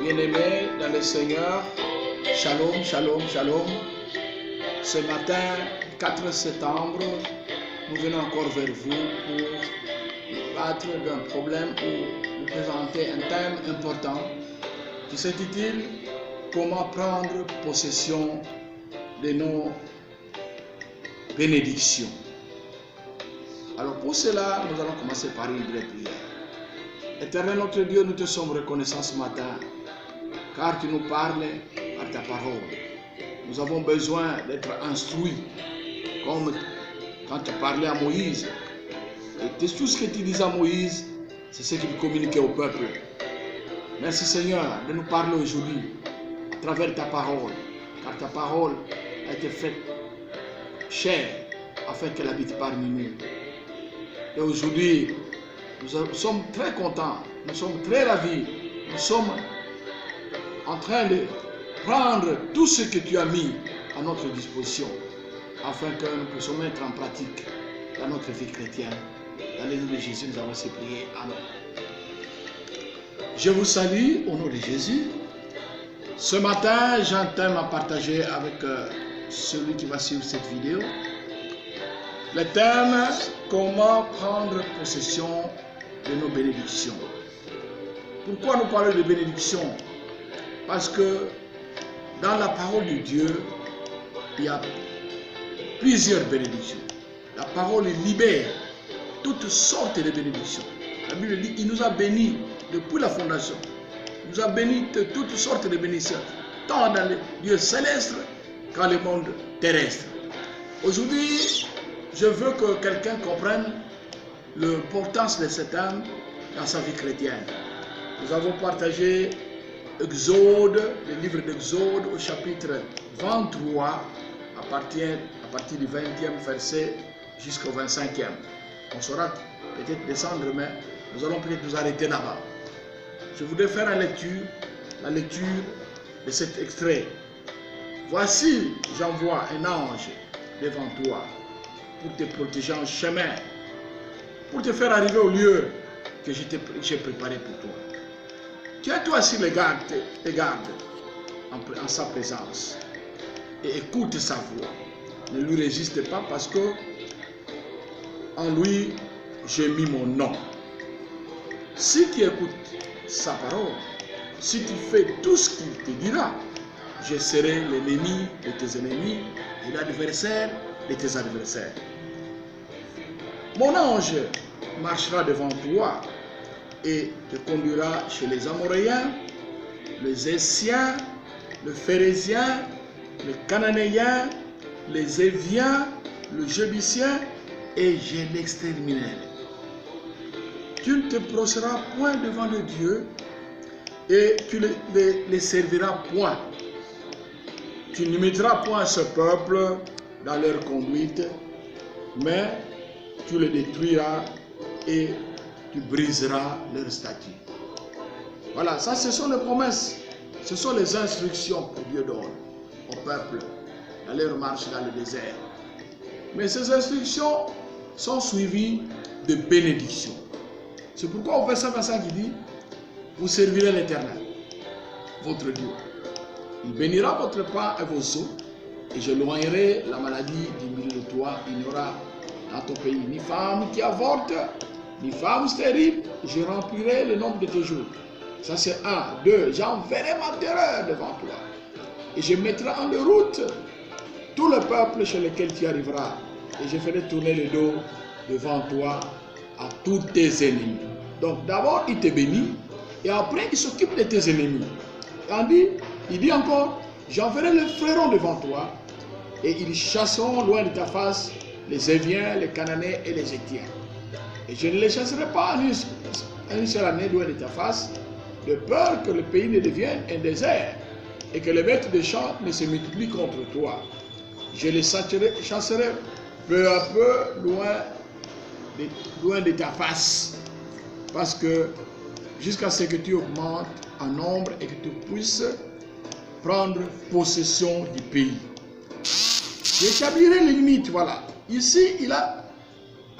Bien-aimés dans le Seigneur, shalom, shalom, shalom. Ce matin, 4 septembre, nous venons encore vers vous pour débattre d'un problème ou vous présenter un thème important qui s'intitule « Comment prendre possession de nos bénédictions ». Alors pour cela, nous allons commencer par une brève prière. Éternel notre Dieu, nous te sommes reconnaissants ce matin, car tu nous parles par ta parole. Nous avons besoin d'être instruits, comme quand tu parlais à Moïse. Et tout ce que tu disais à Moïse, c'est ce qu'il communiquait au peuple. Merci Seigneur de nous parler aujourd'hui à travers ta parole, car ta parole a été faite chère afin qu'elle habite parmi nous. Et aujourd'hui, nous sommes très contents, nous sommes très ravis, nous sommes en train de prendre tout ce que tu as mis à notre disposition afin que nous puissions mettre en pratique dans notre vie chrétienne. Dans le nom de Jésus, nous avons prié. Amen. Je vous salue au nom de Jésus. Ce matin, j'ai un thème à partager avec celui qui va suivre cette vidéo. Le thème, comment prendre possession de nos bénédictions. Pourquoi nous parlons de bénédictions? Parce que dans la parole de Dieu, il y a plusieurs bénédictions. La parole libère toutes sortes de bénédictions. La Bible dit qu'il nous a bénis depuis la fondation. Il nous a bénis de toutes sortes de bénédictions, tant dans le lieu céleste qu'en le monde terrestre. Aujourd'hui, je veux que quelqu'un comprenne l'importance de cet homme dans sa vie chrétienne. Nous avons partagé Exode, le livre d'Exode au chapitre 23, à partir du 20e verset jusqu'au 25e. On saura peut-être descendre, mais nous allons peut-être nous arrêter là-bas. Je voudrais faire la lecture de cet extrait. Voici, j'envoie un ange devant toi pour te protéger en chemin, pour te faire arriver au lieu que j'ai préparé pour toi. Tiens-toi assis les gardes en sa présence et écoute sa voix. Ne lui résiste pas parce que en lui j'ai mis mon nom. Si tu écoutes sa parole, si tu fais tout ce qu'il te dira, je serai l'ennemi de tes ennemis et l'adversaire de tes adversaires. Mon ange marchera devant toi et te conduira chez les Amoréens, les Essiens, les Phérésiens, les Cananéens, les Éviens, les Jébusiens, et je l'exterminerai. Tu ne te procéderas point devant le Dieu et tu les serviras point. Tu n'imiteras point ce peuple dans leur conduite, mais tu les détruiras et tu briseras leur statut. Voilà, ça ce sont les promesses, ce sont les instructions que Dieu donne au peuple dans leur marche dans le désert. Mais ces instructions sont suivies de bénédictions. C'est pourquoi au verset 25 il dit, vous servirez l'Éternel, votre Dieu. Il bénira votre pain et vos eaux, et je loignerai la maladie du milieu de toi. Il n'y aura dans ton pays ni femme qui avorte, ni femme stérile. Je remplirai le nombre de tes jours. Ça c'est 1. 2. J'enverrai ma terreur devant toi. Et je mettrai en route tout le peuple chez lequel tu arriveras. Et je ferai tourner le dos devant toi à tous tes ennemis. Donc d'abord il te bénit. Et après il s'occupe de tes ennemis. Il dit encore, j'enverrai le frérot devant toi. Et ils chasseront loin de ta face les Éviens, les Cananéens et les Étiens. Et je ne les chasserai pas en une seule année loin de ta face, de peur que le pays ne devienne un désert et que les bêtes de champ ne se multiplient contre toi. Je les chasserai peu à peu loin de ta face, parce que jusqu'à ce que tu augmentes en nombre et que tu puisses prendre possession du pays. J'établirai les limites, voilà. Ici, il a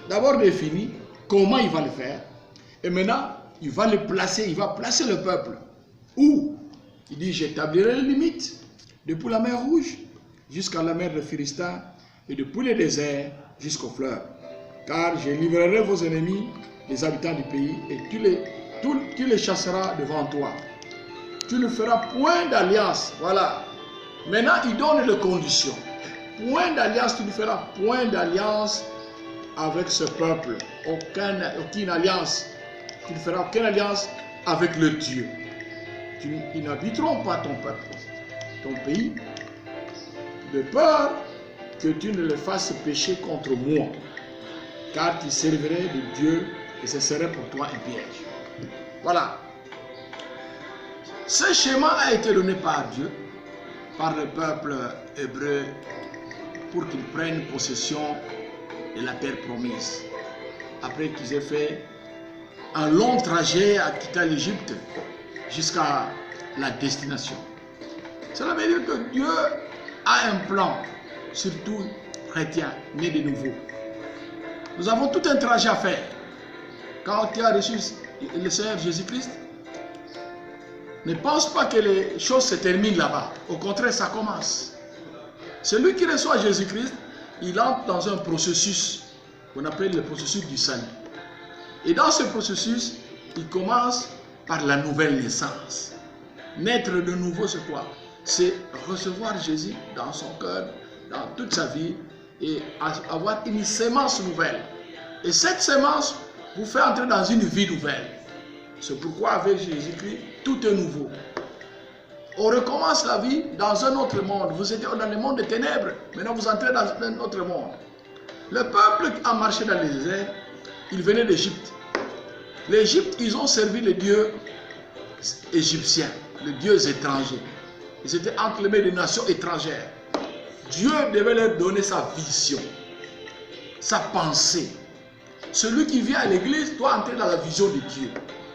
d'abord défini comment il va le faire. Et maintenant, il va le placer, il va placer le peuple. Où? Il dit, j'établirai les limites depuis la mer Rouge jusqu'à la mer de Philistin et depuis les déserts jusqu'aux fleuves. Car je livrerai vos ennemis, les habitants du pays, et tu les chasseras devant toi. Tu ne feras point d'alliance. Voilà. Maintenant, il donne les conditions. Point d'alliance, tu ne feras point d'alliance avec ce peuple. Aucune alliance. Tu ne feras aucune alliance avec le Dieu. Ils n'habiteront pas ton peuple, ton pays, de peur que tu ne les fasses pécher contre moi. Car tu servirais de Dieu et ce serait pour toi un piège. Voilà. Ce schéma a été donné par Dieu, par le peuple hébreu, pour qu'ils prennent possession de la terre promise. Après qu'ils aient fait un long trajet à quitter l'Égypte jusqu'à la destination. Cela veut dire que Dieu a un plan, surtout chrétien, né de nouveau. Nous avons tout un trajet à faire. Quand tu as reçu le Seigneur Jésus-Christ, ne pense pas que les choses se terminent là-bas. Au contraire, ça commence. Celui qui reçoit Jésus-Christ, il entre dans un processus qu'on appelle le processus du salut. Et dans ce processus, il commence par la nouvelle naissance. Naître de nouveau, c'est quoi? C'est recevoir Jésus dans son cœur, dans toute sa vie, et avoir une sémence nouvelle. Et cette sémence vous fait entrer dans une vie nouvelle. C'est pourquoi avec Jésus-Christ, tout est nouveau. On recommence la vie dans un autre monde. Vous étiez dans le monde des ténèbres, maintenant vous entrez dans un autre monde. Le peuple qui a marché dans les déserts, il venait d'Égypte. L'Égypte, ils ont servi les dieux égyptiens, les dieux étrangers. Ils étaient entre les mains des nations étrangères. Dieu devait leur donner sa vision, sa pensée. Celui qui vient à l'église doit entrer dans la vision de Dieu.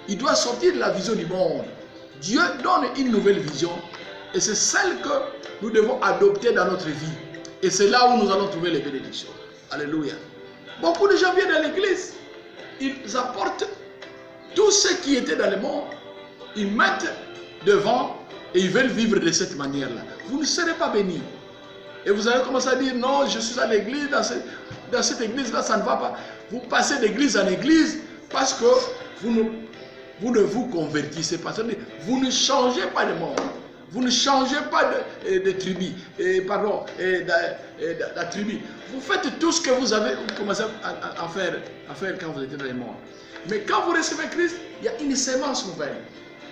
Il doit sortir de la vision du monde. Dieu donne une nouvelle vision et c'est celle que nous devons adopter dans notre vie. Et c'est là où nous allons trouver les bénédictions. Alléluia. Beaucoup de gens viennent à l'église, ils apportent tout ce qui était dans le monde, ils mettent devant et ils veulent vivre de cette manière-là. Vous ne serez pas bénis. Et vous allez commencer à dire, non, je suis à l'église, dans cette église-là, ça ne va pas. Vous passez d'église en église parce que vous ne vous convertissez pas. Vous ne changez pas de monde. Vous ne changez pas de tribu. D'attribut. Vous faites tout ce que vous avez commencé à faire quand vous étiez dans le monde. Mais quand vous recevez Christ, il y a une sémence nouvelle.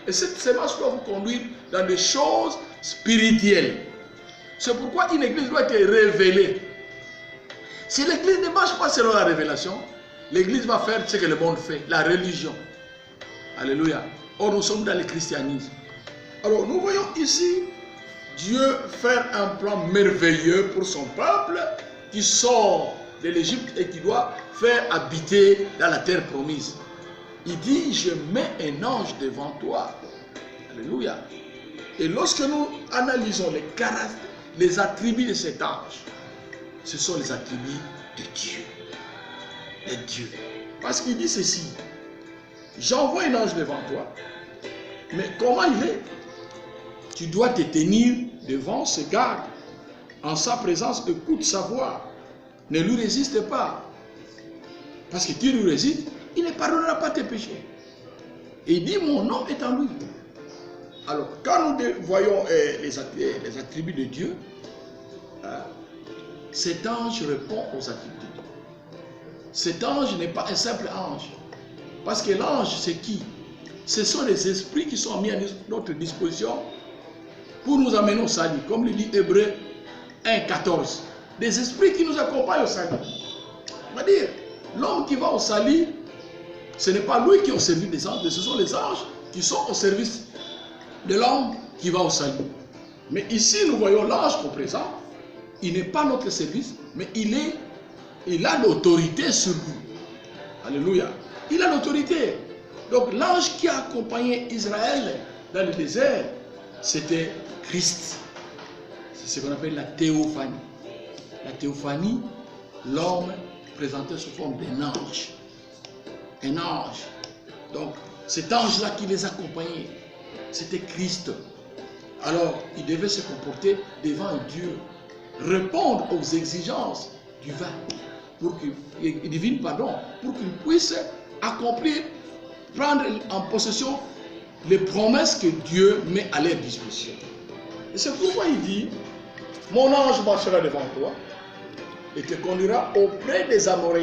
Et cette sémence doit vous conduire dans des choses spirituelles. C'est pourquoi une église doit être révélée. Si l'église ne marche pas selon la révélation, l'église va faire ce que le monde fait, la religion. Alléluia. Or, nous sommes dans le christianisme. Alors, nous voyons ici Dieu faire un plan merveilleux pour son peuple qui sort de l'Égypte et qui doit faire habiter dans la terre promise. Il dit, je mets un ange devant toi. Alléluia. Et lorsque nous analysons les caractères, les attributs de cet ange, ce sont les attributs de Dieu. De Dieu. Parce qu'il dit ceci, j'envoie un ange devant toi, mais comment il est? Tu dois te tenir devant ce garde. En sa présence, écoute sa voix. Ne lui résiste pas. Parce que tu lui résistes, il ne pardonnera pas tes péchés. Et il dit, mon nom est en lui. Alors, quand nous voyons les attributs de Dieu, cet ange répond aux attributs de Dieu. Cet ange n'est pas un simple ange. Parce que l'ange, c'est qui? Ce sont les esprits qui sont mis à notre disposition pour nous amener au salut. Comme le dit Hébreux 1,14. Des esprits qui nous accompagnent au salut. On va dire, l'homme qui va au salut, ce n'est pas lui qui est au service des anges, mais ce sont les anges qui sont au service de l'homme qui va au salut. Mais ici, nous voyons l'ange qu'on présente. Il n'est pas notre service, mais il a l'autorité sur nous. Alléluia. Il a l'autorité. Donc l'ange qui a accompagné Israël dans le désert, c'était Christ. C'est ce qu'on appelle la théophanie. La théophanie, l'homme présenté sous forme d'un ange. Un ange. Donc cet ange-là qui les accompagnait, c'était Christ. Alors, il devait se comporter devant Dieu, répondre aux exigences du vin, divine, pardon, pour qu'il puisse accomplir, prendre en possession les promesses que Dieu met à leur disposition. Et c'est pourquoi il dit, mon ange marchera devant toi et te conduira auprès des Amoréens